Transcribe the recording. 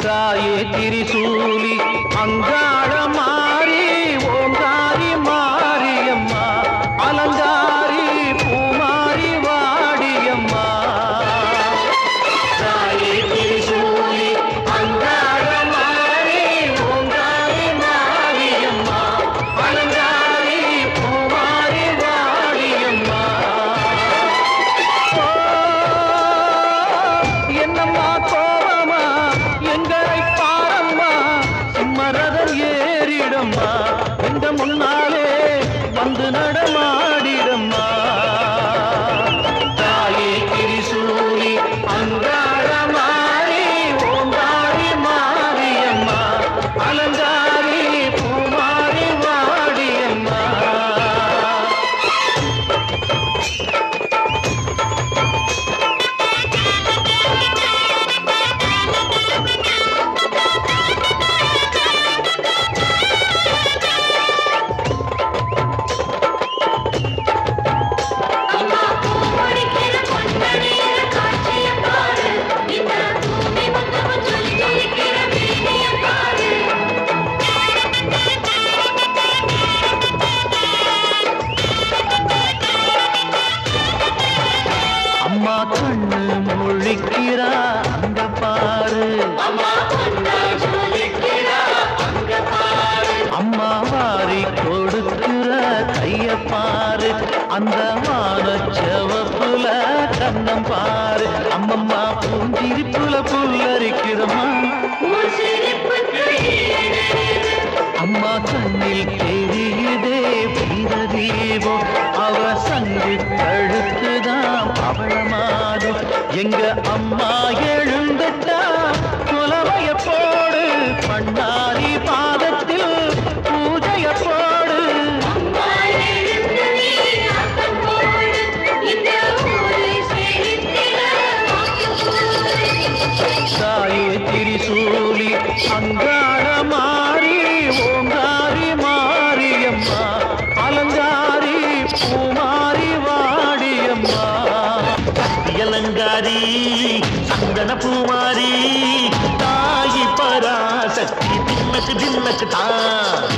தாயே திரிசூலி அங்காள மாறி ஓங்காரி மாரியம்மா அலங்காரி பூமாரி வாடியம்மா தாயே திரிசூலி அங்காள மாறி ஓங்காரி மாரியம்மா அலங்காரி பூமாரி வாடியம்மா என்னம்மா கோபமா எங்களை பாரம்மா சிம்மரதம் ஏறிடம்மா இந்த முன்னாலே வந்து நடமாடிடம்மா தாயே திரிசூலி அங்காள மாறி ஓங்காரி மாரியம்மா அலங்காரி பூமாரி வாடியம்மா அம்மா கண்ணு முழிக்கிறா அங்க பாரு அம்மா வாரி கொடுக்கிற கைய பாரு அந்த வானச்சவப்புல கண்ணம் பாரு அம்மம்மா பூஞ்சிரிப்புல புல்லரிக்கிறம்மா அம்மா கண்ணில் தெரியுதே வீரதீபம் அவ சங்கு கழுத்துதான் பவளமாடும் எங்க அம்மா எழுந்துட்டா குலவைய போடு பண்ணாரி பாதத்தில் பூஜைய போடு தாயே திரிசூலி அங்காள மாறி ஓங்காரி மாரியம்மா அலங்காரி பூமாரி வாடியம்மா அலங்காரி சந்தன பூமாரி தாயி பராசக்தி தின்னக்கு தின்னக்கு தான்